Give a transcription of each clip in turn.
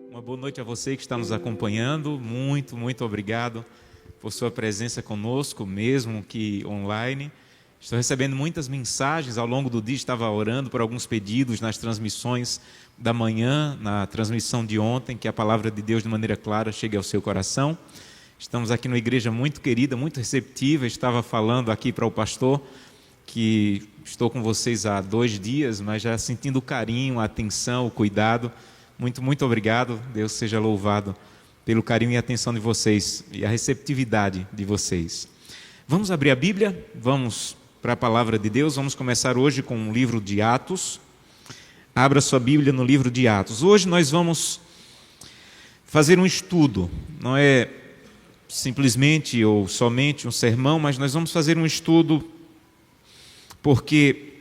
Uma boa noite a você que está nos acompanhando. Muito obrigado por sua presença conosco, mesmo que online. Estou recebendo muitas mensagens ao longo do dia, estava orando por alguns pedidos nas transmissões da manhã, na transmissão de ontem, que a palavra de Deus de maneira clara chegue ao seu coração. Estamos aqui numa igreja muito querida, muito receptiva. Estava falando aqui para o pastor que estou com vocês há 2 dias, mas já sentindo o carinho, a atenção, o cuidado. Muito obrigado. Deus seja louvado pelo carinho e atenção de vocês e a receptividade de vocês. Vamos abrir a Bíblia, vamos para a palavra de Deus. Vamos começar hoje com o livro de Atos. Abra sua Bíblia no livro de Atos. Hoje nós vamos fazer um estudo, não é simplesmente ou somente um sermão, mas nós vamos fazer um estudo porque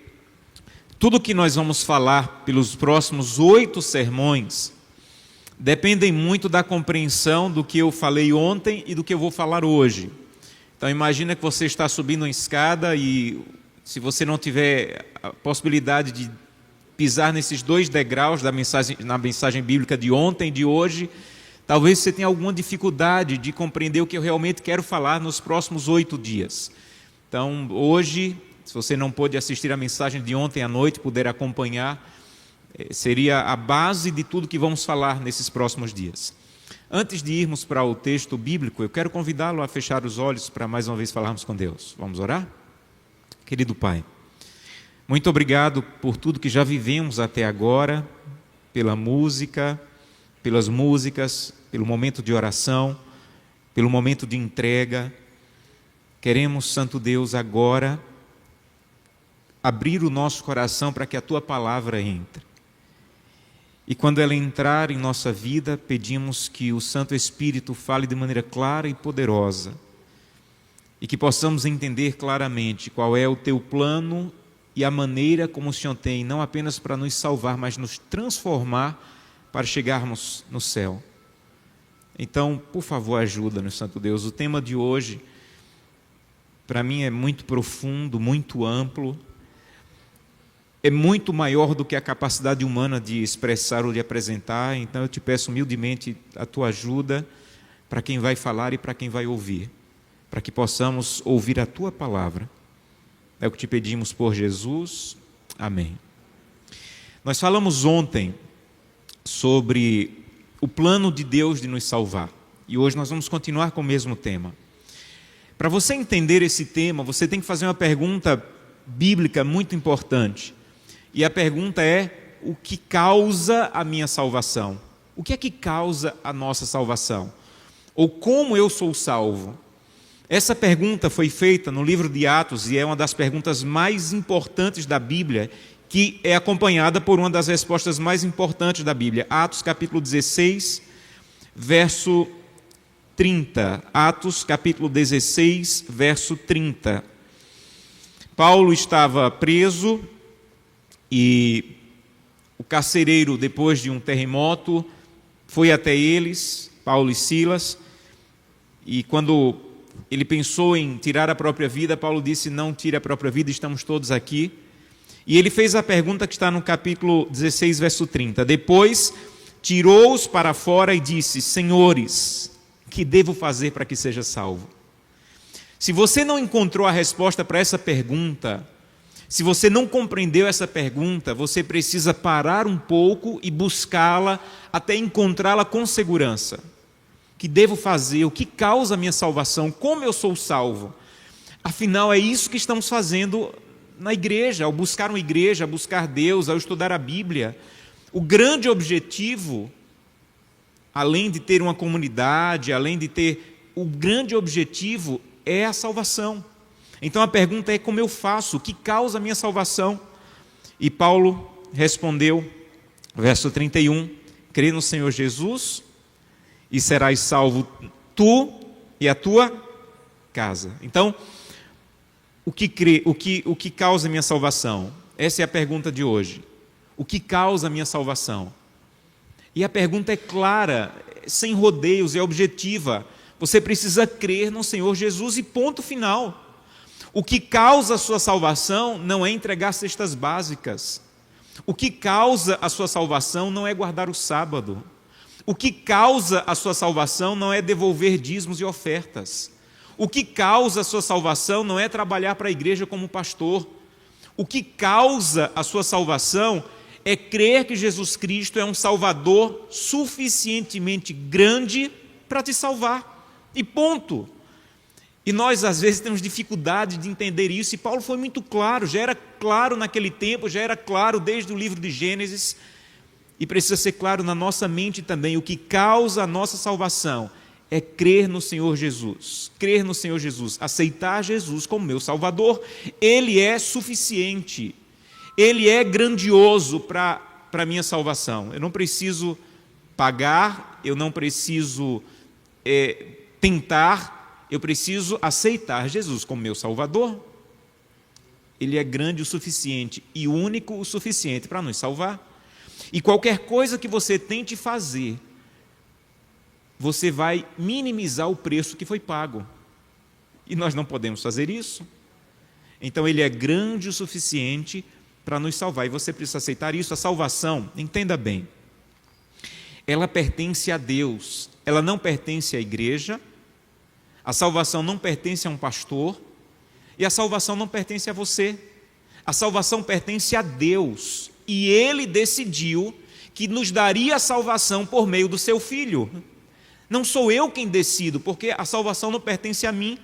tudo que nós vamos falar pelos próximos 8 sermões dependem muito da compreensão do que eu falei ontem e do que eu vou falar hoje. Então imagina que você está subindo uma escada e se você não tiver a possibilidade de pisar nesses 2 degraus na mensagem bíblica de ontem e de hoje, talvez você tenha alguma dificuldade de compreender o que eu realmente quero falar nos próximos 8 dias. Então hoje, se você não pôde assistir a mensagem de ontem à noite, puder acompanhar, seria a base de tudo que vamos falar nesses próximos dias. Antes de irmos para o texto bíblico, eu quero convidá-lo a fechar os olhos para mais uma vez falarmos com Deus. Vamos orar? Querido Pai, muito obrigado por tudo que já vivemos até agora, pela música, pelas músicas, pelo momento de oração, pelo momento de entrega. Queremos, Santo Deus, agora abrir o nosso coração para que a Tua palavra entre. E quando ela entrar em nossa vida, pedimos que o Santo Espírito fale de maneira clara e poderosa e que possamos entender claramente qual é o Teu plano e a maneira como o Senhor tem, não apenas para nos salvar, mas nos transformar para chegarmos no céu. Então, por favor, ajuda-nos, Santo Deus. O tema de hoje, para mim, é muito profundo, muito amplo, é muito maior do que a capacidade humana de expressar ou de apresentar. Então eu te peço humildemente a tua ajuda para quem vai falar e para quem vai ouvir, para que possamos ouvir a tua palavra. É o que te pedimos por Jesus. Amém. Nós falamos ontem sobre o plano de Deus de nos salvar e hoje nós vamos continuar com o mesmo tema. Para você entender esse tema, você tem que fazer uma pergunta bíblica muito importante. E a pergunta é: o que causa a minha salvação? O que é que causa a nossa salvação? Ou como eu sou salvo? Essa pergunta foi feita no livro de Atos e é uma das perguntas mais importantes da Bíblia, que é acompanhada por uma das respostas mais importantes da Bíblia. Atos capítulo 16, verso 30. Atos capítulo 16, verso 30. Paulo estava preso e o carcereiro, depois de um terremoto, foi até eles, Paulo e Silas, e quando ele pensou em tirar a própria vida, Paulo disse: não tire a própria vida, estamos todos aqui. E ele fez a pergunta que está no capítulo 16, verso 30. Depois tirou-os para fora e disse: senhores, que devo fazer para que seja salvo? Se você não encontrou a resposta para essa pergunta, se você não compreendeu essa pergunta, você precisa parar um pouco e buscá-la até encontrá-la com segurança. O que devo fazer? O que causa a minha salvação? Como eu sou salvo? Afinal, é isso que estamos fazendo na igreja, ao buscar uma igreja, ao buscar Deus, ao estudar a Bíblia. O grande objetivo, além de ter uma comunidade, o grande objetivo é a salvação. Então a pergunta é: como eu faço? O que causa a minha salvação? E Paulo respondeu, verso 31, crê no Senhor Jesus e serás salvo tu e a tua casa. Então, o que causa a minha salvação? Essa é a pergunta de hoje. O que causa a minha salvação? E a pergunta é clara, sem rodeios, é objetiva. Você precisa crer no Senhor Jesus e ponto final. O que causa a sua salvação não é entregar cestas básicas. O que causa a sua salvação não é guardar o sábado. O que causa a sua salvação não é devolver dízimos e ofertas. O que causa a sua salvação não é trabalhar para a igreja como pastor. O que causa a sua salvação é crer que Jesus Cristo é um Salvador suficientemente grande para te salvar. E ponto. E nós, às vezes, temos dificuldade de entender isso, e Paulo foi muito claro, já era claro naquele tempo, já era claro desde o livro de Gênesis, e precisa ser claro na nossa mente também. O que causa a nossa salvação é crer no Senhor Jesus, aceitar Jesus como meu Salvador. Ele é suficiente, Ele é grandioso para a minha salvação. Eu não preciso pagar, eu não preciso tentar, eu preciso aceitar Jesus como meu Salvador. Ele é grande o suficiente e único o suficiente para nos salvar. E qualquer coisa que você tente fazer, você vai minimizar o preço que foi pago. E nós não podemos fazer isso. Então Ele é grande o suficiente para nos salvar. E você precisa aceitar isso. A salvação, entenda bem, ela pertence a Deus. Ela não pertence à igreja. A salvação não pertence a um pastor, e a salvação não pertence a você. A salvação pertence a Deus, e Ele decidiu que nos daria a salvação por meio do seu Filho. Não sou eu quem decido, porque a salvação não pertence a mim.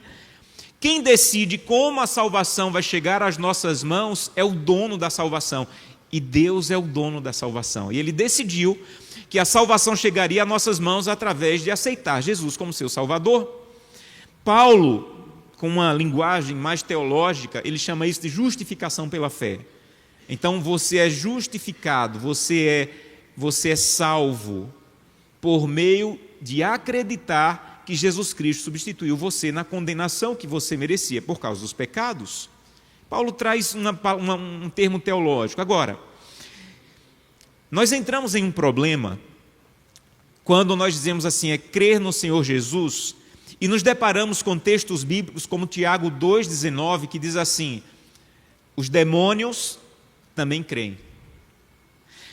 Quem decide como a salvação vai chegar às nossas mãos é o dono da salvação, e Deus é o dono da salvação. E Ele decidiu que a salvação chegaria às nossas mãos através de aceitar Jesus como seu Salvador. Paulo, com uma linguagem mais teológica, ele chama isso de justificação pela fé. Então você é justificado, você é salvo por meio de acreditar que Jesus Cristo substituiu você na condenação que você merecia por causa dos pecados. Paulo traz um termo teológico. Agora, nós entramos em um problema quando nós dizemos assim, crer no Senhor Jesus, e nos deparamos com textos bíblicos como Tiago 2,19, que diz assim: os demônios também creem.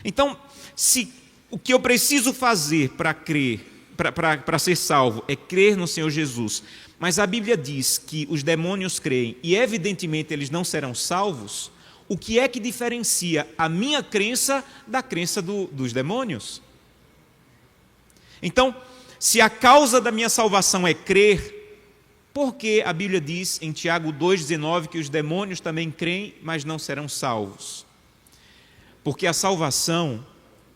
Então, se o que eu preciso fazer para crer, para ser salvo, é crer no Senhor Jesus, mas a Bíblia diz que os demônios creem e evidentemente eles não serão salvos, o que é que diferencia a minha crença da crença dos demônios? Então, se a causa da minha salvação é crer, por que a Bíblia diz em Tiago 2,19 que os demônios também creem, mas não serão salvos? Porque a salvação,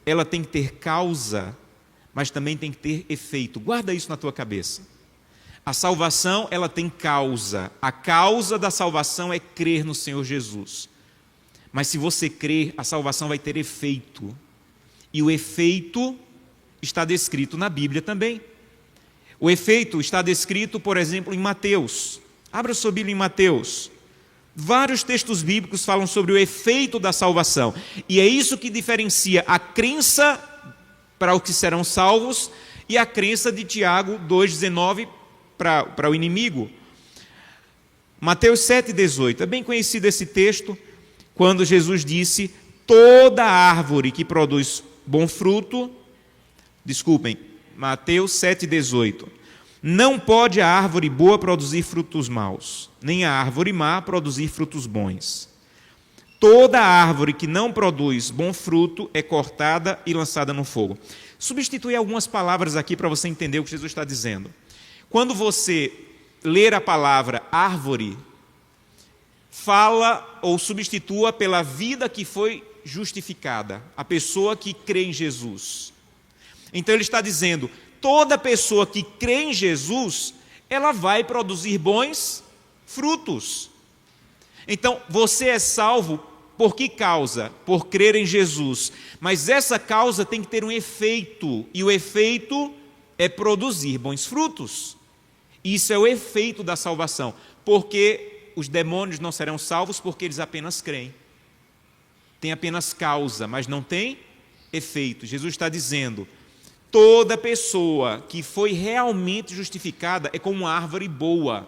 ela tem que ter causa, mas também tem que ter efeito. Guarda isso na tua cabeça. A salvação, ela tem causa. A causa da salvação é crer no Senhor Jesus. Mas se você crer, a salvação vai ter efeito. E o efeito está descrito na Bíblia também. O efeito está descrito, por exemplo, em Mateus. Abra sua Bíblia em Mateus. Vários textos bíblicos falam sobre o efeito da salvação. E é isso que diferencia a crença para os que serão salvos e a crença de Tiago 2,19 para o inimigo. Mateus 7,18. É bem conhecido esse texto, quando Jesus disse: toda árvore que produz bom fruto, Mateus 7,18. Não pode a árvore boa produzir frutos maus, nem a árvore má produzir frutos bons. Toda árvore que não produz bom fruto é cortada e lançada no fogo. Substitui algumas palavras aqui para você entender o que Jesus está dizendo. Quando você ler a palavra árvore, fala ou substitua pela vida que foi justificada, a pessoa que crê em Jesus. Então ele está dizendo, toda pessoa que crê em Jesus, ela vai produzir bons frutos. Então, você é salvo por que causa? Por crer em Jesus. Mas essa causa tem que ter um efeito, e o efeito é produzir bons frutos. Isso é o efeito da salvação, porque os demônios não serão salvos porque eles apenas creem. Tem apenas causa, mas não tem efeito. Jesus está dizendo, toda pessoa que foi realmente justificada é como uma árvore boa,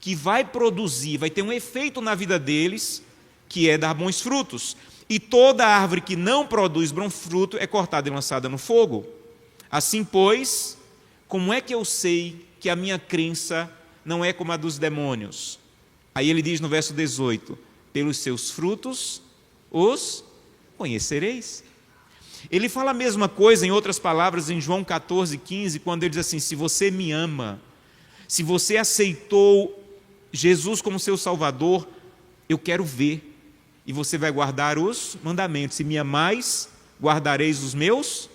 que vai produzir, vai ter um efeito na vida deles, que é dar bons frutos. E toda árvore que não produz bom fruto é cortada e lançada no fogo. Assim, pois, como é que eu sei que a minha crença não é como a dos demônios? Aí ele diz no verso 18: pelos seus frutos os conhecereis. Ele fala a mesma coisa, em outras palavras, em João 14,15, quando ele diz assim: se você me ama, se você aceitou Jesus como seu Salvador, eu quero ver, e você vai guardar os mandamentos. Se me amais, guardareis os meus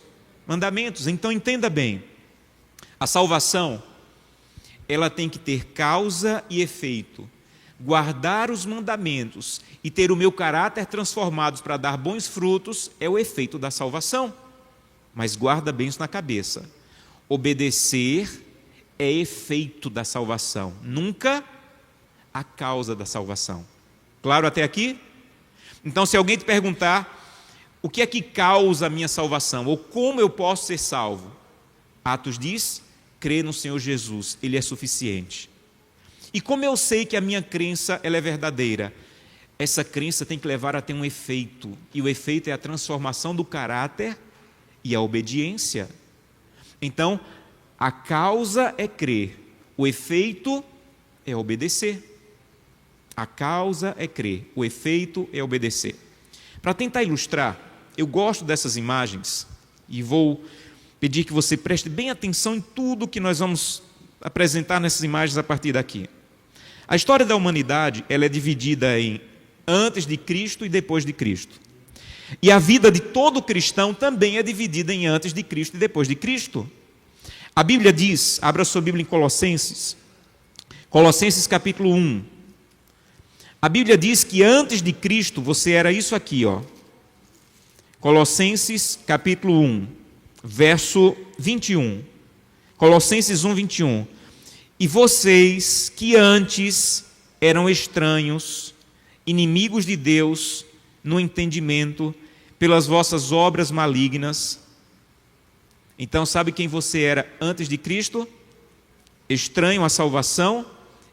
mandamentos. Então entenda bem, a salvação, ela tem que ter causa e efeito. Guardar os mandamentos e ter o meu caráter transformado para dar bons frutos é o efeito da salvação. Mas guarda bem isso na cabeça: obedecer é efeito da salvação, nunca a causa da salvação. Claro até aqui? Então, se alguém te perguntar o que é que causa a minha salvação, ou como eu posso ser salvo, Atos diz: crer no Senhor Jesus, Ele é suficiente. E como eu sei que a minha crença ela é verdadeira? Essa crença tem que levar a ter um efeito, e o efeito é a transformação do caráter e a obediência. Então, a causa é crer, o efeito é obedecer. A causa é crer, o efeito é obedecer. Para tentar ilustrar, eu gosto dessas imagens e vou pedir que você preste bem atenção em tudo que nós vamos apresentar nessas imagens a partir daqui. A história da humanidade ela é dividida em antes de Cristo e depois de Cristo. E a vida de todo cristão também é dividida em antes de Cristo e depois de Cristo. A Bíblia diz, abra sua Bíblia em Colossenses, Colossenses capítulo 1. A Bíblia diz que antes de Cristo você era isso aqui, ó. Colossenses capítulo 1, verso 21. Colossenses 1, 21. E vocês que antes eram estranhos, inimigos de Deus no entendimento, pelas vossas obras malignas. Então, sabe quem você era antes de Cristo? Estranho à salvação,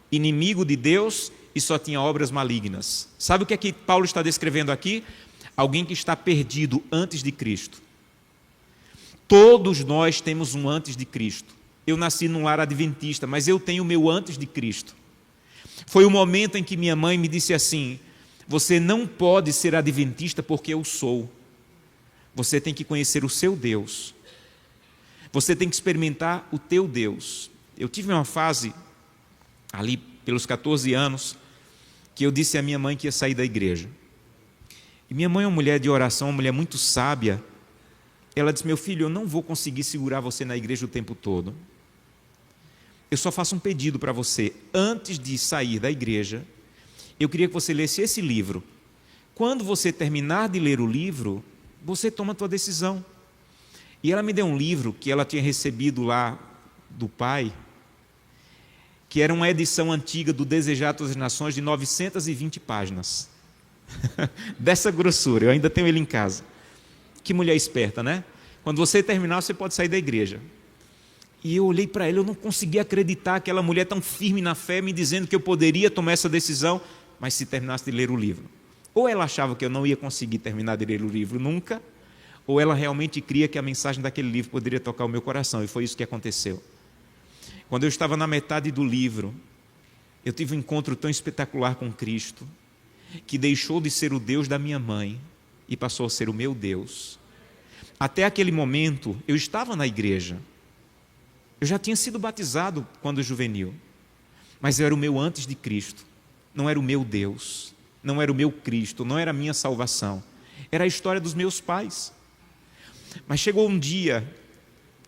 inimigo de Deus e só tinha obras malignas. Sabe o que é que Paulo está descrevendo aqui? Alguém que está perdido antes de Cristo. Todos nós temos um antes de Cristo. Eu nasci num lar adventista, mas eu tenho o meu antes de Cristo. Foi o momento em que minha mãe me disse assim: você não pode ser adventista porque eu sou. Você tem que conhecer o seu Deus. Você tem que experimentar o teu Deus. Eu tive uma fase, ali pelos 14 anos, que eu disse à minha mãe que ia sair da igreja. E minha mãe é uma mulher de oração, uma mulher muito sábia. Ela disse: meu filho, eu não vou conseguir segurar você na igreja o tempo todo. Eu só faço um pedido para você. Antes de sair da igreja, eu queria que você lesse esse livro. Quando você terminar de ler o livro, você toma a tua decisão. E ela me deu um livro que ela tinha recebido lá do pai, que era uma edição antiga do Desejar Todas as Nações, de 920 páginas. Dessa grossura, eu ainda tenho ele em casa. Que mulher esperta, né? Quando você terminar, você pode sair da igreja. E eu olhei para ela, eu não conseguia acreditar aquela mulher tão firme na fé, me dizendo que eu poderia tomar essa decisão, mas se terminasse de ler o livro. Ou ela achava que eu não ia conseguir terminar de ler o livro nunca, ou ela realmente cria que a mensagem daquele livro poderia tocar o meu coração, e foi isso que aconteceu. Quando eu estava na metade do livro, eu tive um encontro tão espetacular com Cristo, que deixou de ser o Deus da minha mãe e passou a ser o meu Deus. Até aquele momento, eu estava na igreja. Eu já tinha sido batizado quando juvenil, mas eu era o meu antes de Cristo. Não era o meu Deus, não era o meu Cristo, não era a minha salvação. Era a história dos meus pais. Mas chegou um dia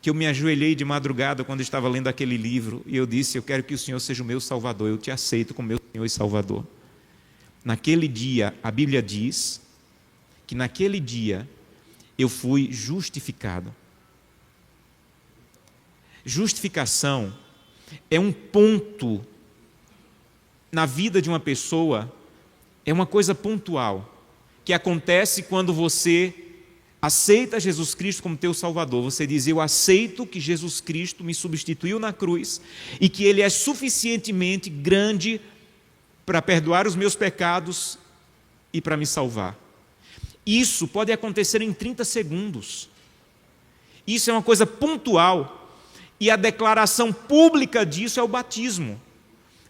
que eu me ajoelhei de madrugada quando estava lendo aquele livro e eu disse: eu quero que o Senhor seja o meu Salvador, eu te aceito como meu Senhor e Salvador. Naquele dia, a Bíblia diz que naquele dia eu fui justificado. Justificação é um ponto na vida de uma pessoa, é uma coisa pontual, que acontece quando você aceita Jesus Cristo como teu Salvador, você diz: eu aceito que Jesus Cristo me substituiu na cruz e que Ele é suficientemente grande para perdoar os meus pecados e para me salvar. Isso pode acontecer em 30 segundos. Isso é uma coisa pontual. E a declaração pública disso é o batismo.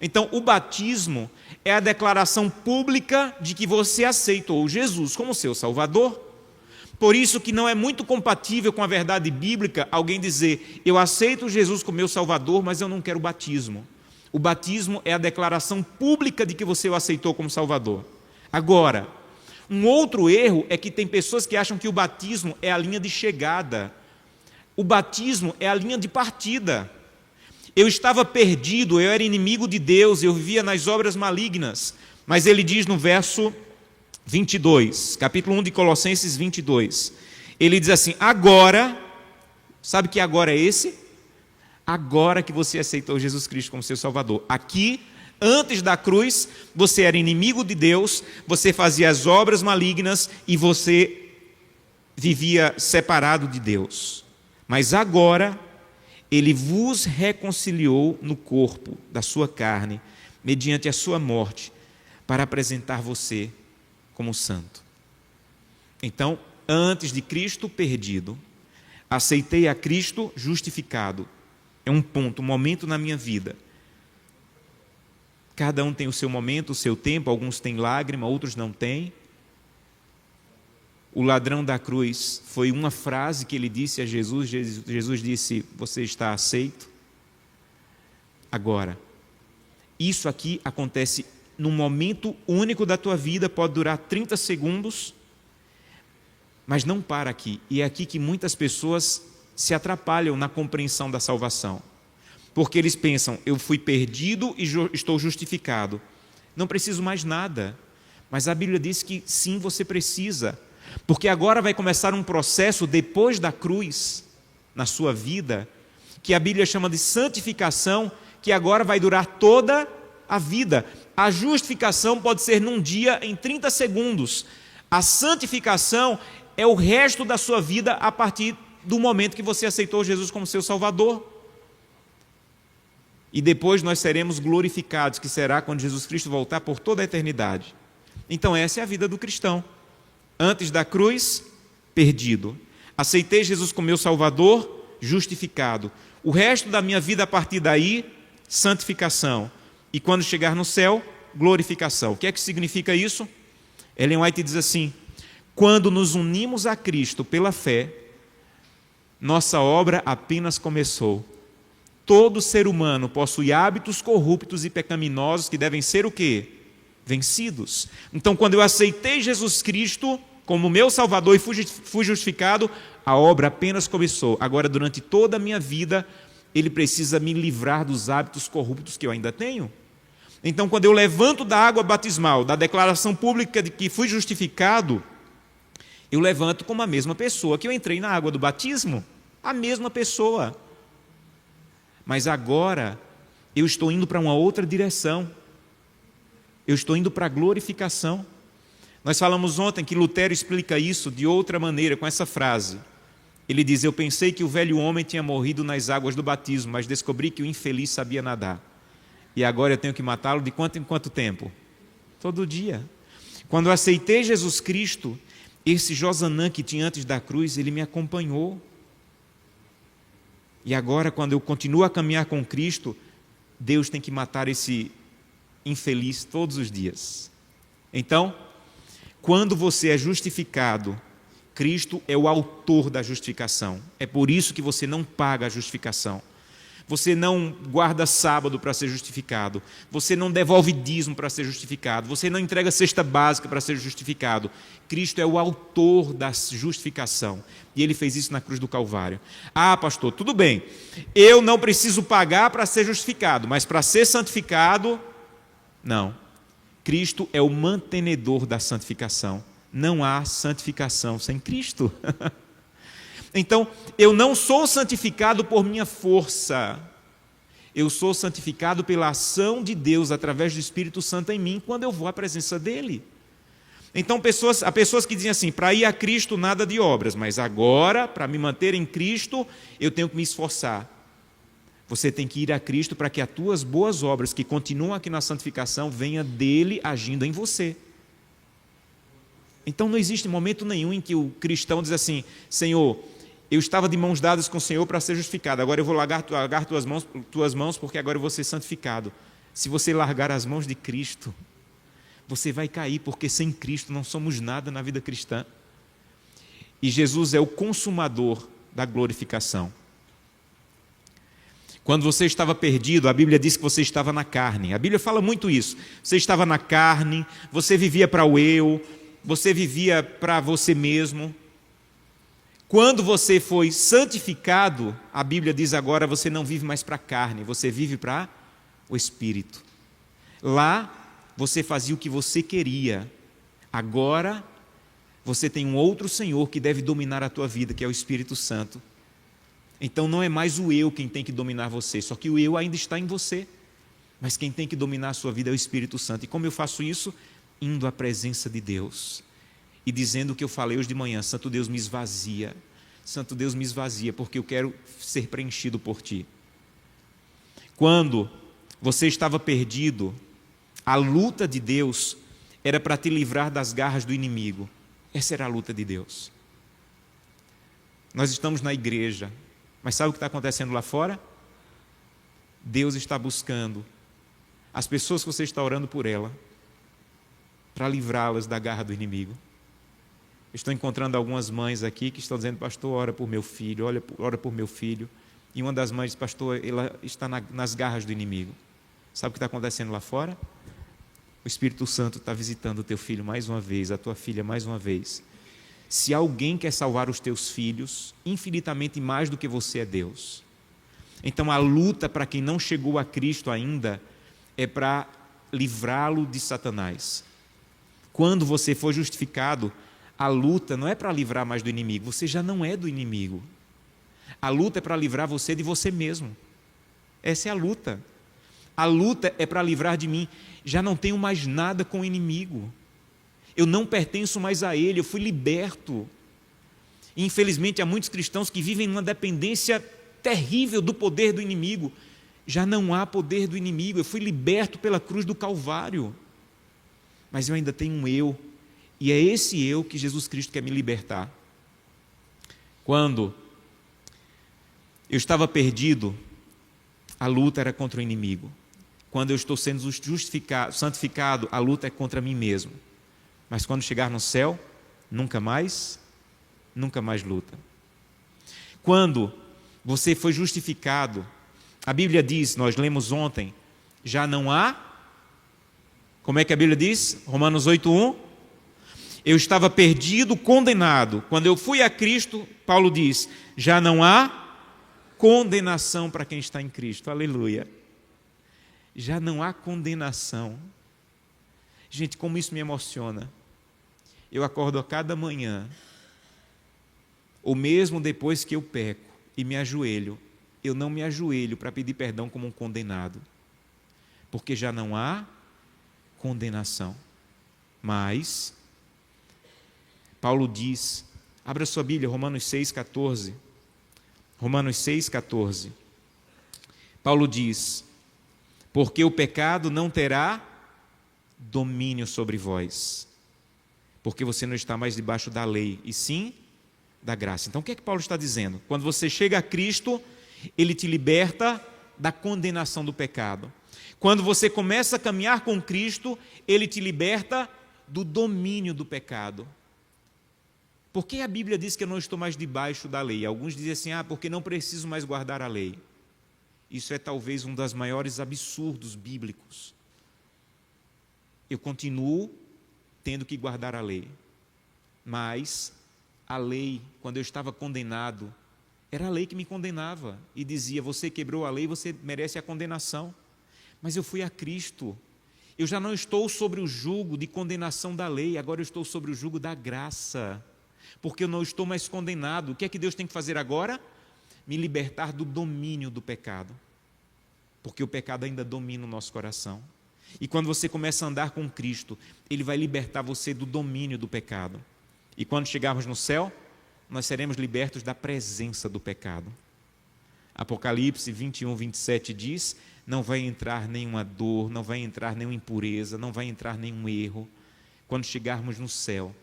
Então, o batismo é a declaração pública de que você aceitou Jesus como seu Salvador. Por isso que não é muito compatível com a verdade bíblica alguém dizer: eu aceito Jesus como meu Salvador, mas eu não quero batismo. O batismo é a declaração pública de que você o aceitou como Salvador. Agora, um outro erro é que tem pessoas que acham que o batismo é a linha de chegada. O batismo é a linha de partida. Eu estava perdido, eu era inimigo de Deus, eu vivia nas obras malignas. Mas ele diz no verso 22, capítulo 1 de Colossenses 22, ele diz assim: agora, sabe que agora é esse? Agora que você aceitou Jesus Cristo como seu Salvador. Aqui, antes da cruz, você era inimigo de Deus, você fazia as obras malignas e você vivia separado de Deus. Mas agora, Ele vos reconciliou no corpo da sua carne, mediante a sua morte, para apresentar você como santo. Então, antes de Cristo perdido, aceitei a Cristo justificado. É um ponto, um momento na minha vida. Cada um tem o seu momento, o seu tempo, alguns têm lágrima, outros não têm. O ladrão da cruz foi uma frase que ele disse a Jesus. Jesus disse: você está aceito. Agora, isso aqui acontece num momento único da tua vida, pode durar 30 segundos, mas não para aqui. E é aqui que muitas pessoas se atrapalham na compreensão da salvação. Porque eles pensam: eu fui perdido e estou justificado. Não preciso mais nada. Mas a Bíblia diz que sim, você precisa. Porque agora vai começar um processo depois da cruz, na sua vida, que a Bíblia chama de santificação, que agora vai durar toda a vida. A justificação pode ser num dia, em 30 segundos. A santificação é o resto da sua vida a partir do momento que você aceitou Jesus como seu Salvador. E depois nós seremos glorificados, que será quando Jesus Cristo voltar por toda a eternidade. Então essa é a vida do cristão. Antes da cruz, perdido. Aceitei Jesus como meu Salvador, justificado. O resto da minha vida a partir daí, santificação. E quando chegar no céu, glorificação. O que é que significa isso? Ellen White diz assim: quando nos unimos a Cristo pela fé, nossa obra apenas começou. Todo ser humano possui hábitos corruptos e pecaminosos que devem ser o quê? Vencidos. Então, quando eu aceitei Jesus Cristo como meu Salvador e fui justificado, a obra apenas começou. Agora, durante toda a minha vida, Ele precisa me livrar dos hábitos corruptos que eu ainda tenho. Então, quando eu levanto da água batismal, da declaração pública de que fui justificado, eu levanto como a mesma pessoa que eu entrei na água do batismo. A mesma pessoa. Mas agora, eu estou indo para uma outra direção. Eu estou indo para a glorificação. Nós falamos ontem que Lutero explica isso de outra maneira, com essa frase. Ele diz: eu pensei que o velho homem tinha morrido nas águas do batismo, mas descobri que o infeliz sabia nadar. E agora eu tenho que matá-lo de quanto em quanto tempo? Todo dia. Quando eu aceitei Jesus Cristo, esse Josanã que tinha antes da cruz, ele me acompanhou. E agora, quando eu continuo a caminhar com Cristo, Deus tem que matar esse infeliz todos os dias. Então, quando você é justificado, Cristo é o autor da justificação. É por isso que você não paga a justificação. Você não guarda sábado para ser justificado. Você não devolve dízimo para ser justificado. Você não entrega cesta básica para ser justificado. Cristo é o autor da justificação. E Ele fez isso na cruz do Calvário. Ah, pastor, tudo bem. Eu não preciso pagar para ser justificado, mas para ser santificado, não. Cristo é o mantenedor da santificação. Não há santificação sem Cristo. Então, eu não sou santificado por minha força. Eu sou santificado pela ação de Deus através do Espírito Santo em mim, quando eu vou à presença dEle. Então, há pessoas que dizem assim: para ir a Cristo, nada de obras, mas agora, para me manter em Cristo, eu tenho que me esforçar. Você tem que ir a Cristo para que as tuas boas obras, que continuam aqui na santificação, venha dele agindo em você. Então, não existe momento nenhum em que o cristão diz assim: Senhor, eu estava de mãos dadas com o Senhor para ser justificado, agora eu vou largar tuas mãos porque agora eu vou ser santificado. Se você largar as mãos de Cristo, você vai cair, porque sem Cristo não somos nada na vida cristã. E Jesus é o consumador da glorificação. Quando você estava perdido, a Bíblia diz que você estava na carne. A Bíblia fala muito isso. Você estava na carne, você vivia para o eu, você vivia para você mesmo. Quando você foi santificado, a Bíblia diz agora, você não vive mais para a carne, você vive para o Espírito. Lá, você fazia o que você queria. Agora, você tem um outro Senhor que deve dominar a tua vida, que é o Espírito Santo. Então, não é mais o eu quem tem que dominar você, só que o eu ainda está em você. Mas quem tem que dominar a sua vida é o Espírito Santo. E como eu faço isso? Indo à presença de Deus e dizendo o que eu falei hoje de manhã: Santo Deus, me esvazia. Santo Deus, me esvazia, porque eu quero ser preenchido por Ti. Quando você estava perdido, a luta de Deus era para te livrar das garras do inimigo. Essa era a luta de Deus. Nós estamos na igreja, mas sabe o que está acontecendo lá fora? Deus está buscando as pessoas que você está orando por ela, para livrá-las da garra do inimigo. Estou encontrando algumas mães aqui que estão dizendo: pastor, ora por meu filho, ora por meu filho. E uma das mães diz: pastor, ela está nas garras do inimigo. Sabe o que está acontecendo lá fora? O Espírito Santo está visitando o teu filho mais uma vez, a tua filha mais uma vez. Se alguém quer salvar os teus filhos, infinitamente mais do que você é Deus. Então a luta para quem não chegou a Cristo ainda é para livrá-lo de Satanás. Quando você for justificado, a luta não é para livrar mais do inimigo, você já não é do inimigo. A luta é para livrar você de você mesmo. Essa é a luta. A luta é para livrar de mim. Já não tenho mais nada com o inimigo. Eu não pertenço mais a ele, eu fui liberto. E, infelizmente, há muitos cristãos que vivem numa dependência terrível do poder do inimigo. Já não há poder do inimigo, eu fui liberto pela cruz do Calvário. Mas eu ainda tenho um eu, e é esse eu que Jesus Cristo quer me libertar. Quando eu estava perdido, a luta era contra o inimigo. Quando eu estou sendo santificado, a luta é contra mim mesmo. Mas quando chegar no céu, nunca mais luta. Quando você foi justificado, a Bíblia diz, nós lemos ontem, já não há, como é que a Bíblia diz? Romanos 8:1, eu estava perdido, condenado. Quando eu fui a Cristo, Paulo diz, já não há condenação para quem está em Cristo, aleluia. Já não há condenação. Gente, como isso me emociona. Eu acordo a cada manhã, ou mesmo depois que eu peco e me ajoelho, eu não me ajoelho para pedir perdão como um condenado, porque já não há condenação. Mas Paulo diz, abra sua Bíblia, Romanos 6,14. Romanos 6,14. Paulo diz, porque o pecado não terá domínio sobre vós, porque você não está mais debaixo da lei, e sim da graça. Então o que é que Paulo está dizendo? Quando você chega a Cristo, Ele te liberta da condenação do pecado. Quando você começa a caminhar com Cristo, Ele te liberta do domínio do pecado. Por que a Bíblia diz que eu não estou mais debaixo da lei? Alguns dizem assim, porque não preciso mais guardar a lei. Isso é talvez um dos maiores absurdos bíblicos. Eu continuo tendo que guardar a lei. Mas a lei, quando eu estava condenado, era a lei que me condenava e dizia, você quebrou a lei, você merece a condenação. Mas eu fui a Cristo. Eu já não estou sobre o jugo de condenação da lei, agora eu estou sobre o jugo da graça. Porque eu não estou mais condenado. O que é que Deus tem que fazer agora? Me libertar do domínio do pecado. Porque o pecado ainda domina o nosso coração. E quando você começa a andar com Cristo, Ele vai libertar você do domínio do pecado. E quando chegarmos no céu, nós seremos libertos da presença do pecado. Apocalipse 21, 27 diz: não vai entrar nenhuma dor, não vai entrar nenhuma impureza, não vai entrar nenhum erro, quando chegarmos no céu.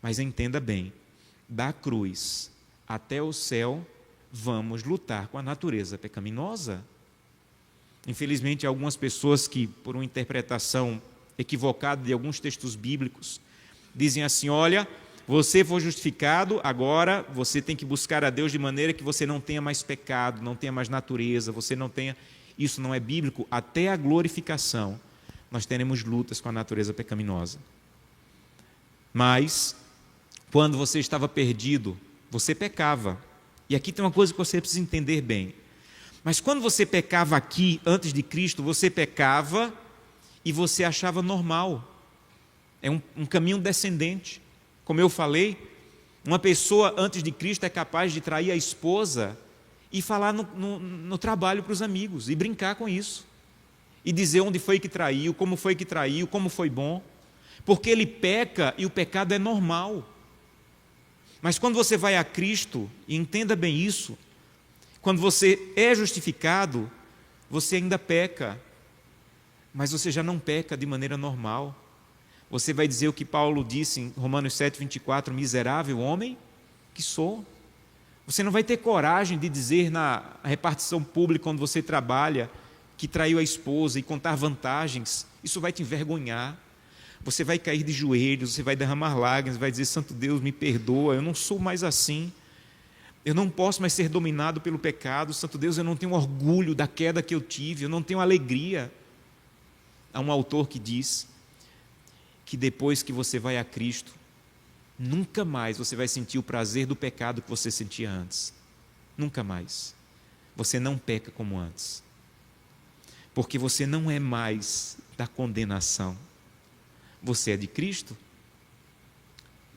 Mas entenda bem, da cruz até o céu, vamos lutar com a natureza pecaminosa. Infelizmente, algumas pessoas que, por uma interpretação equivocada de alguns textos bíblicos, dizem assim: olha, você foi justificado, agora você tem que buscar a Deus de maneira que você não tenha mais pecado, não tenha mais natureza, você não tenha... Isso não é bíblico. Até a glorificação, nós teremos lutas com a natureza pecaminosa. Mas, quando você estava perdido, você pecava. E aqui tem uma coisa que você precisa entender bem. Mas quando você pecava aqui, antes de Cristo, você pecava e você achava normal. É um caminho descendente. Como eu falei, uma pessoa antes de Cristo é capaz de trair a esposa e falar no trabalho para os amigos, e brincar com isso. E dizer onde foi que traiu, como foi bom. Porque ele peca e o pecado é normal. Mas quando você vai a Cristo, e entenda bem isso, quando você é justificado, você ainda peca, mas você já não peca de maneira normal. Você vai dizer o que Paulo disse em Romanos 7, 24, miserável homem que sou. Você não vai ter coragem de dizer na repartição pública onde você trabalha que traiu a esposa e contar vantagens. Isso vai te envergonhar. Você vai cair de joelhos, você vai derramar lágrimas, vai dizer: santo Deus, me perdoa, eu não sou mais assim. Eu não posso mais ser dominado pelo pecado. Santo Deus, eu não tenho orgulho da queda que eu tive, eu não tenho alegria. Há um autor que diz que depois que você vai a Cristo, nunca mais você vai sentir o prazer do pecado que você sentia antes. Nunca mais. Você não peca como antes. Porque você não é mais da condenação. Você é de Cristo.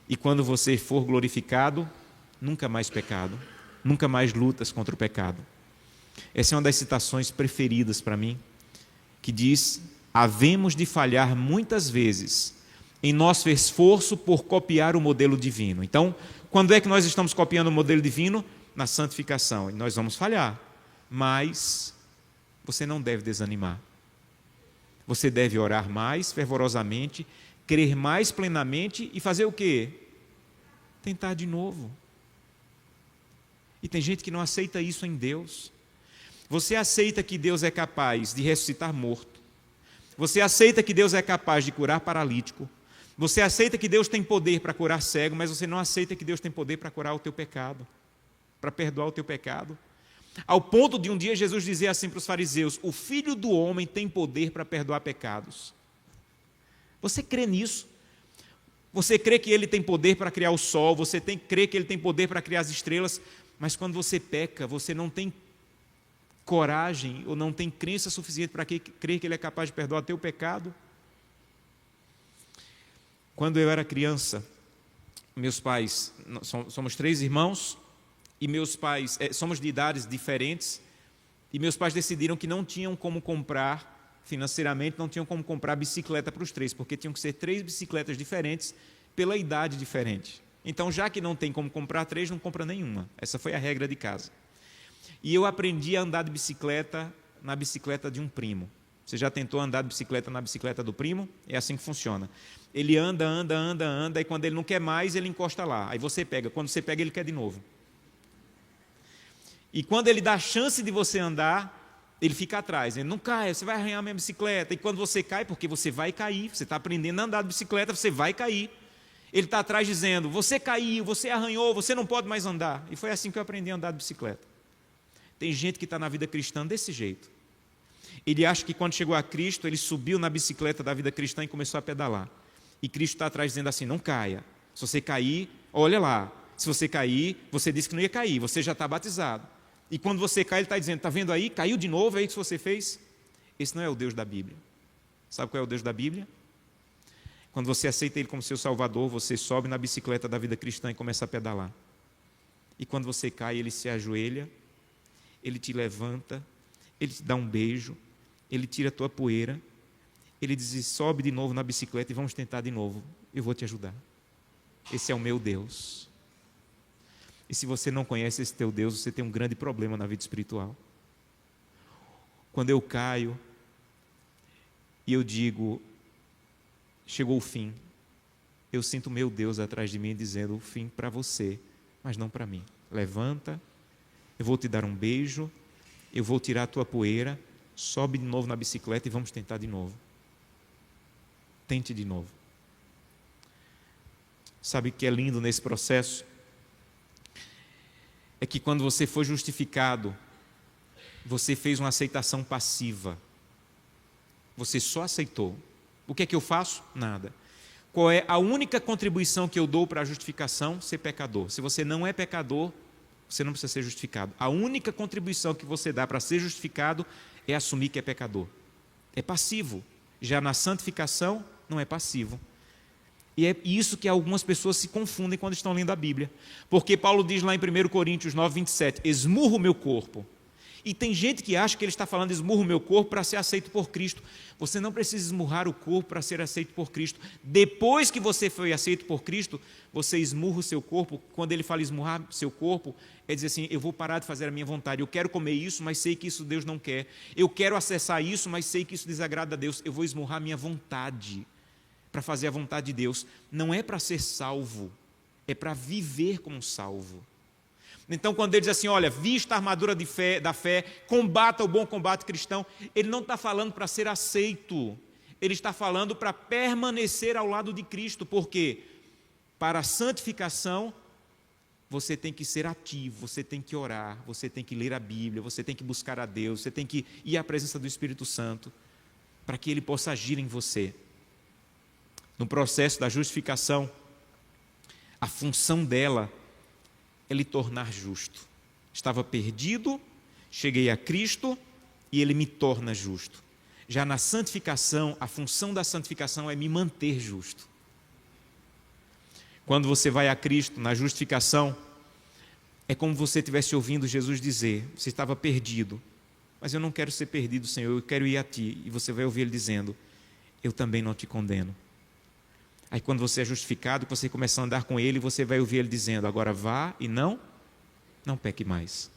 E quando você for glorificado, nunca mais pecado. Nunca mais lutas contra o pecado. Essa é uma das citações preferidas para mim, que diz: havemos de falhar muitas vezes em nosso esforço por copiar o modelo divino. Então, quando é que nós estamos copiando o modelo divino? Na santificação. E nós vamos falhar. Mas você não deve desanimar. Você deve orar mais fervorosamente, crer mais plenamente e fazer o quê? Tentar de novo. E tem gente que não aceita isso em Deus. Você aceita que Deus é capaz de ressuscitar morto. Você aceita que Deus é capaz de curar paralítico. Você aceita que Deus tem poder para curar cego, mas você não aceita que Deus tem poder para curar o teu pecado, para perdoar o teu pecado. Ao ponto de um dia Jesus dizer assim para os fariseus: o Filho do Homem tem poder para perdoar pecados. Você crê nisso? Você crê que Ele tem poder para criar o sol, você crê que Ele tem poder para criar as estrelas, mas quando você peca, você não tem coragem ou não tem crença suficiente para crer que Ele é capaz de perdoar o teu pecado? Quando eu era criança, meus pais, somos 3 irmãos, e meus pais, somos de idades diferentes, e meus pais decidiram que não tinham como comprar, financeiramente, não tinham como comprar bicicleta para os 3, porque tinham que ser 3 bicicletas diferentes, pela idade diferente. Então, já que não tem como comprar 3, não compra nenhuma. Essa foi a regra de casa. E eu aprendi a andar de bicicleta na bicicleta de um primo. Você já tentou andar de bicicleta na bicicleta do primo? É assim que funciona. Ele anda, e quando ele não quer mais, ele encosta lá. Aí você pega. Quando você pega, ele quer de novo. E quando ele dá a chance de você andar, ele fica atrás. Ele não cai, você vai arranhar a minha bicicleta. E quando você cai, porque você vai cair, você está aprendendo a andar de bicicleta, você vai cair. Ele está atrás dizendo: você caiu, você arranhou, você não pode mais andar. E foi assim que eu aprendi a andar de bicicleta. Tem gente que está na vida cristã desse jeito. Ele acha que quando chegou a Cristo, ele subiu na bicicleta da vida cristã e começou a pedalar. E Cristo está atrás dizendo assim: não caia. Se você cair, olha lá. Se você cair, você disse que não ia cair, você já está batizado. E quando você cai, ele está dizendo: está vendo aí? Caiu de novo, é isso que você fez? Esse não é o Deus da Bíblia. Sabe qual é o Deus da Bíblia? Quando você aceita Ele como seu Salvador, você sobe na bicicleta da vida cristã e começa a pedalar. E quando você cai, Ele se ajoelha, Ele te levanta, Ele te dá um beijo, Ele tira a tua poeira, Ele diz: sobe de novo na bicicleta e vamos tentar de novo. Eu vou te ajudar. Esse é o meu Deus. E se você não conhece esse teu Deus, você tem um grande problema na vida espiritual. Quando eu caio e eu digo, chegou o fim, eu sinto meu Deus atrás de mim dizendo: o fim para você, mas não para mim. Levanta, eu vou te dar um beijo, eu vou tirar a tua poeira, sobe de novo na bicicleta e vamos tentar de novo. Tente de novo. Sabe o que é lindo nesse processo? É que quando você foi justificado, você fez uma aceitação passiva. Você só aceitou. O que é que eu faço? Nada. Qual é a única contribuição que eu dou para a justificação? Ser pecador. Se você não é pecador, você não precisa ser justificado. A única contribuição que você dá para ser justificado é assumir que é pecador. É passivo. Já na santificação, não é passivo. E é isso que algumas pessoas se confundem quando estão lendo a Bíblia. Porque Paulo diz lá em 1 Coríntios 9, 27, esmurro o meu corpo. E tem gente que acha que ele está falando esmurro o meu corpo para ser aceito por Cristo. Você não precisa esmurrar o corpo para ser aceito por Cristo. Depois que você foi aceito por Cristo, você esmurra o seu corpo. Quando ele fala esmurrar seu corpo, é dizer assim: eu vou parar de fazer a minha vontade. Eu quero comer isso, mas sei que isso Deus não quer. Eu quero acessar isso, mas sei que isso desagrada a Deus. Eu vou esmurrar a minha vontade para fazer a vontade de Deus. Não é para ser salvo, é para viver como salvo. Então, quando ele diz assim: olha, vista a armadura da fé, combata o bom combate cristão, ele não está falando para ser aceito, ele está falando para permanecer ao lado de Cristo. Porque para a santificação, você tem que ser ativo, você tem que orar, você tem que ler a Bíblia, você tem que buscar a Deus, você tem que ir à presença do Espírito Santo, para que Ele possa agir em você. No processo da justificação, a função dela é lhe tornar justo. Estava perdido, cheguei a Cristo e Ele me torna justo. Já na santificação, a função da santificação é me manter justo. Quando você vai a Cristo na justificação, é como se você estivesse ouvindo Jesus dizer: você estava perdido, mas eu não quero ser perdido, Senhor, eu quero ir a Ti. E você vai ouvir Ele dizendo: eu também não te condeno. Aí quando você é justificado, você começa a andar com Ele, você vai ouvir Ele dizendo: agora vá e não peque mais.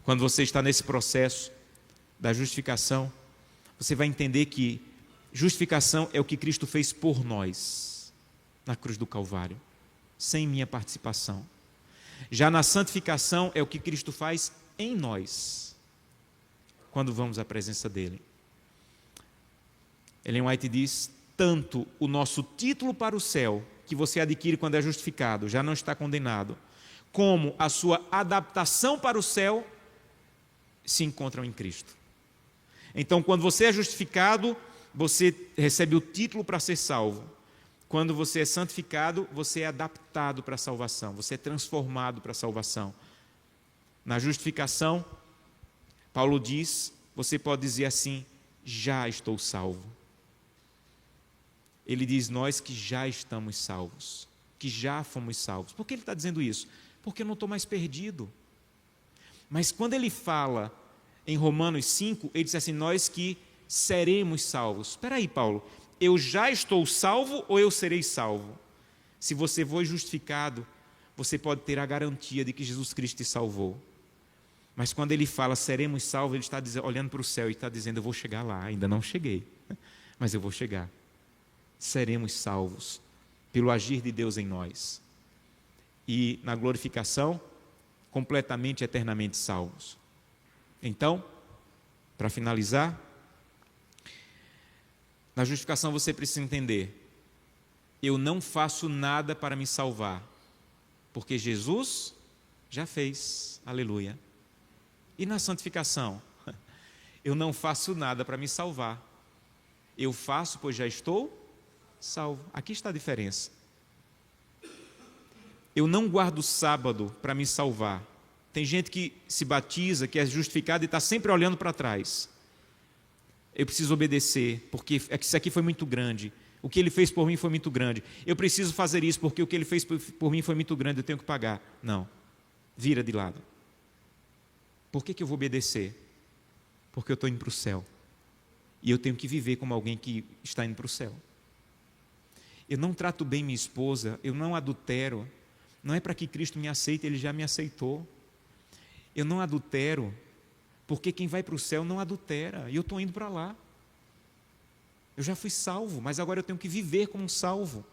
Quando você está nesse processo da justificação, você vai entender que justificação é o que Cristo fez por nós, na cruz do Calvário, sem minha participação. Já na santificação é o que Cristo faz em nós, quando vamos à presença dEle. Ellen White diz: tanto o nosso título para o céu, que você adquire quando é justificado, já não está condenado, como a sua adaptação para o céu, se encontram em Cristo. Então, quando você é justificado, você recebe o título para ser salvo. Quando você é santificado, você é adaptado para a salvação, você é transformado para a salvação. Na justificação, Paulo diz, você pode dizer assim: já estou salvo. Ele diz: nós que já estamos salvos, que já fomos salvos. Por que ele está dizendo isso? Porque eu não estou mais perdido. Mas quando ele fala em Romanos 5, ele diz assim: nós que seremos salvos. Espera aí, Paulo, eu já estou salvo ou eu serei salvo? Se você foi justificado, você pode ter a garantia de que Jesus Cristo te salvou. Mas quando ele fala seremos salvos, ele está olhando para o céu e está dizendo: eu vou chegar lá, ainda não cheguei, mas eu vou chegar. Seremos salvos pelo agir de Deus em nós. E na glorificação, completamente, eternamente salvos. Então, para finalizar, na justificação você precisa entender: eu não faço nada para me salvar, porque Jesus já fez, aleluia. E na santificação, eu não faço nada para me salvar, eu faço pois já estou salvo. Aqui está a diferença. Eu não guardo o sábado para me salvar. Tem gente que se batiza, que é justificado e está sempre olhando para trás. Eu preciso obedecer, porque isso aqui foi muito grande. O que ele fez por mim foi muito grande. Eu preciso fazer isso, porque o que ele fez por mim foi muito grande, eu tenho que pagar. Não. Vira de lado. Por que eu vou obedecer? Porque eu estou indo para o céu. E eu tenho que viver como alguém que está indo para o céu. Eu não trato bem minha esposa, eu não adultero. Não é para que Cristo me aceite, Ele já me aceitou. Eu não adultero, porque quem vai para o céu não adultera, e eu estou indo para lá. Eu já fui salvo, mas agora eu tenho que viver como um salvo.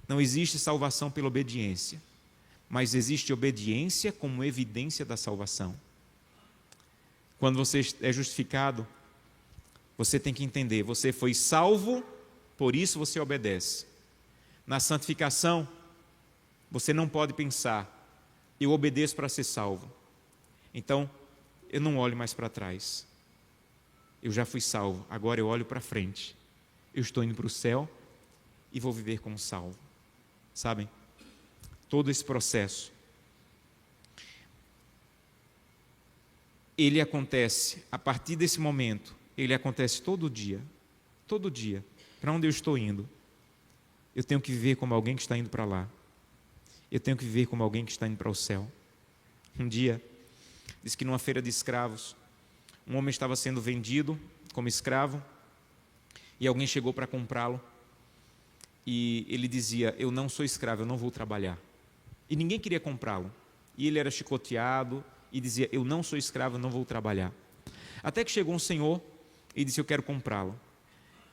Não existe salvação pela obediência, mas existe obediência como evidência da salvação. Quando você é justificado, você tem que entender, você foi salvo, por isso você obedece. Na santificação, você não pode pensar, eu obedeço para ser salvo. Então, eu não olho mais para trás. Eu já fui salvo, agora eu olho para frente. Eu estou indo para o céu e vou viver como salvo. Sabem? Todo esse processo, ele acontece, a partir desse momento, ele acontece todo dia. Todo dia. Para onde eu estou indo? Eu tenho que viver como alguém que está indo para lá. Eu tenho que viver como alguém que está indo para o céu. Um dia, diz que numa feira de escravos, um homem estava sendo vendido como escravo e alguém chegou para comprá-lo e ele dizia, eu não sou escravo, eu não vou trabalhar. E ninguém queria comprá-lo. E ele era chicoteado e dizia, eu não sou escravo, eu não vou trabalhar. Até que chegou um senhor e disse, eu quero comprá-lo.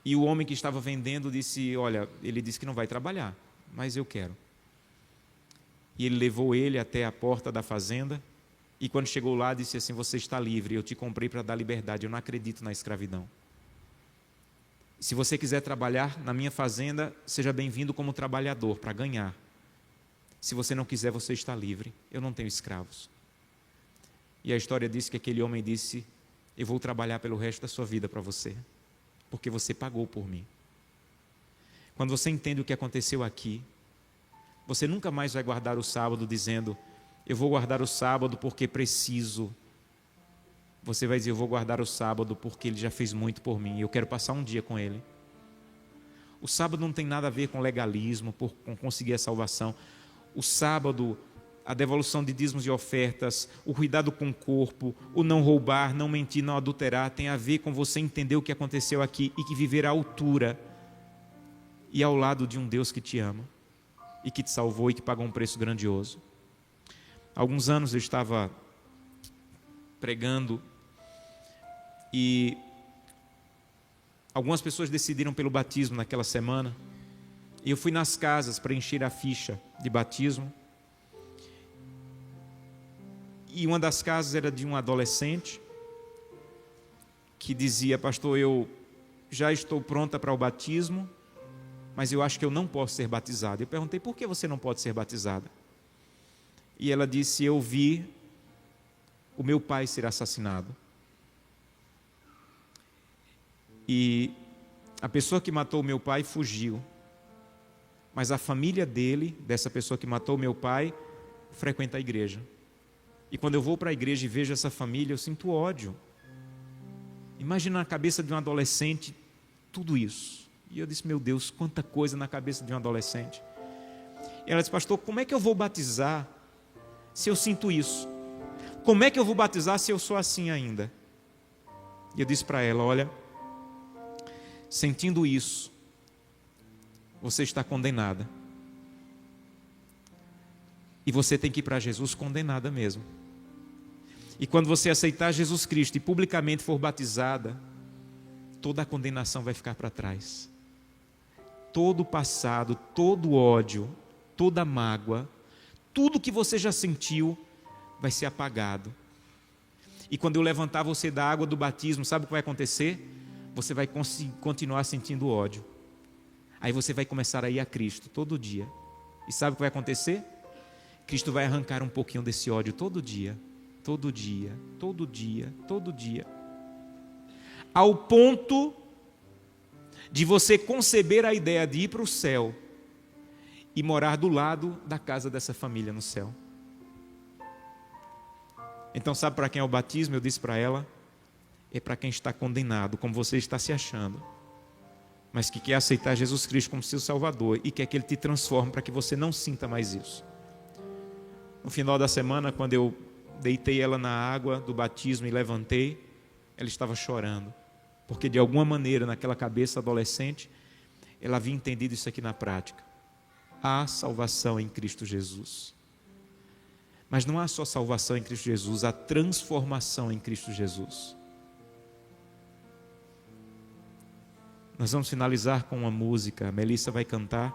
E o homem que estava vendendo disse, olha, ele disse que não vai trabalhar, mas eu quero. E ele levou ele até a porta da fazenda e quando chegou lá disse assim, você está livre, eu te comprei para dar liberdade, eu não acredito na escravidão. Se você quiser trabalhar na minha fazenda, seja bem-vindo como trabalhador, para ganhar. Se você não quiser, você está livre, eu não tenho escravos. E a história diz que aquele homem disse, eu vou trabalhar pelo resto da sua vida para você, porque você pagou por mim. Quando você entende o que aconteceu aqui, você nunca mais vai guardar o sábado dizendo, eu vou guardar o sábado porque preciso. Você vai dizer, eu vou guardar o sábado porque ele já fez muito por mim, eu quero passar um dia com ele. O sábado não tem nada a ver com legalismo, com conseguir a salvação. O sábado, a devolução de dízimos e ofertas, o cuidado com o corpo, o não roubar, não mentir, não adulterar, tem a ver com você entender o que aconteceu aqui e que viver à altura e ao lado de um Deus que te ama e que te salvou e que pagou um preço grandioso. Há alguns anos eu estava pregando e algumas pessoas decidiram pelo batismo naquela semana. E eu fui nas casas para encher a ficha de batismo. E uma das casas era de um adolescente que dizia, pastor, eu já estou pronta para o batismo, mas eu acho que eu não posso ser batizada. Eu perguntei, por que você não pode ser batizada? E ela disse, eu vi o meu pai ser assassinado. E a pessoa que matou o meu pai fugiu. Mas a família dele, dessa pessoa que matou meu pai, frequenta a igreja. E quando eu vou para a igreja e vejo essa família, eu sinto ódio. Imagina na cabeça de um adolescente tudo isso. E eu disse, meu Deus, quanta coisa na cabeça de um adolescente. E ela disse, pastor, como é que eu vou batizar se eu sinto isso? Como é que eu vou batizar se eu sou assim ainda? E eu disse para ela, olha, sentindo isso, você está condenada. E você tem que ir para Jesus condenada mesmo. E quando você aceitar Jesus Cristo e publicamente for batizada, toda a condenação vai ficar para trás. Todo o passado, todo o ódio, toda a mágoa, tudo que você já sentiu vai ser apagado. E quando eu levantar você da água do batismo, sabe o que vai acontecer? Você vai continuar sentindo ódio. Aí você vai começar a ir a Cristo todo dia. E sabe o que vai acontecer? Cristo vai arrancar um pouquinho desse ódio todo dia. Todo dia, todo dia, todo dia. Ao ponto de você conceber a ideia de ir para o céu e morar do lado da casa dessa família no céu. Então sabe para quem é o batismo? Eu disse para ela, é para quem está condenado, como você está se achando, mas que quer aceitar Jesus Cristo como seu Salvador e quer que Ele te transforme para que você não sinta mais isso. No final da semana, quando eu deitei ela na água do batismo e levantei, ela estava chorando, porque de alguma maneira, naquela cabeça adolescente, ela havia entendido isso aqui na prática. Há salvação em Cristo Jesus. Mas não há só salvação em Cristo Jesus, há transformação em Cristo Jesus. Nós vamos finalizar com uma música, a Melissa vai cantar,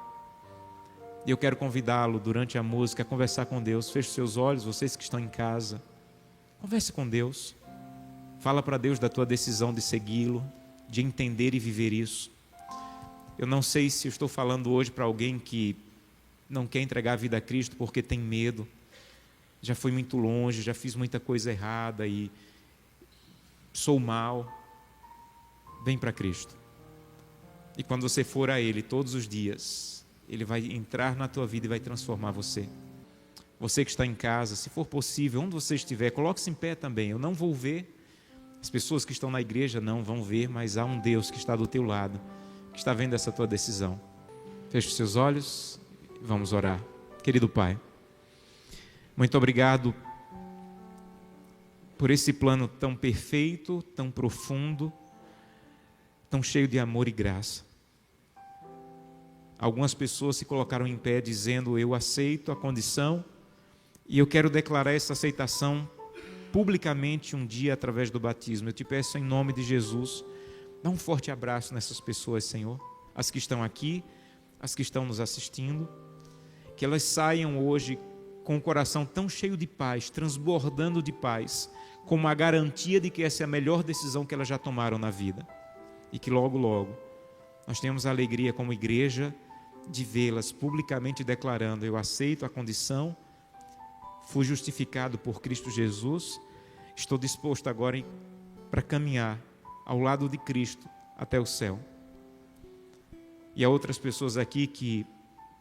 e eu quero convidá-lo durante a música a conversar com Deus. Feche seus olhos, vocês que estão em casa, converse com Deus, fala para Deus da tua decisão de segui-lo, de entender e viver isso. Eu não sei se eu estou falando hoje para alguém que não quer entregar a vida a Cristo porque tem medo, já fui muito longe, já fiz muita coisa errada e sou mal. Vem para Cristo. E quando você for a Ele todos os dias, Ele vai entrar na tua vida e vai transformar você. Você que está em casa, se for possível, onde você estiver, coloque-se em pé também. Eu não vou ver, as pessoas que estão na igreja não vão ver, mas há um Deus que está do teu lado, que está vendo essa tua decisão. Feche os seus olhos e vamos orar. Querido Pai, muito obrigado por esse plano tão perfeito, tão profundo, tão cheio de amor e graça. Algumas pessoas se colocaram em pé dizendo: eu aceito a condição e eu quero declarar essa aceitação publicamente um dia através do batismo. Eu te peço em nome de Jesus, dá um forte abraço nessas pessoas, Senhor, as que estão aqui, as que estão nos assistindo, que elas saiam hoje com o coração tão cheio de paz, transbordando de paz, com uma garantia de que essa é a melhor decisão que elas já tomaram na vida. E que logo, logo, nós tenhamos a alegria como igreja de vê-las publicamente declarando: eu aceito a condição, fui justificado por Cristo Jesus, estou disposto agora para caminhar ao lado de Cristo até o céu. E há outras pessoas aqui que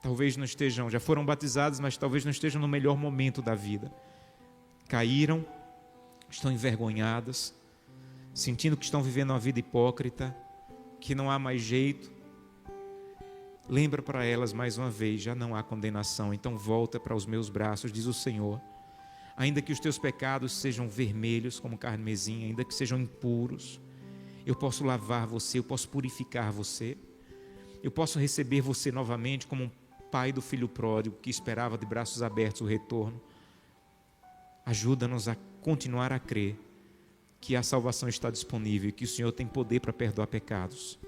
talvez não estejam, já foram batizadas, mas talvez não estejam no melhor momento da vida. Caíram, estão envergonhadas, sentindo que estão vivendo uma vida hipócrita, que não há mais jeito. Lembra para elas mais uma vez: já não há condenação, então volta para os meus braços, diz o Senhor. Ainda que os teus pecados sejam vermelhos como carmesim, ainda que sejam impuros, eu posso lavar você, eu posso purificar você, eu posso receber você novamente como um pai do filho pródigo que esperava de braços abertos o retorno. Ajuda-nos a continuar a crer que a salvação está disponível e que o Senhor tem poder para perdoar pecados.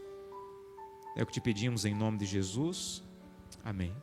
É o que te pedimos em nome de Jesus. Amém.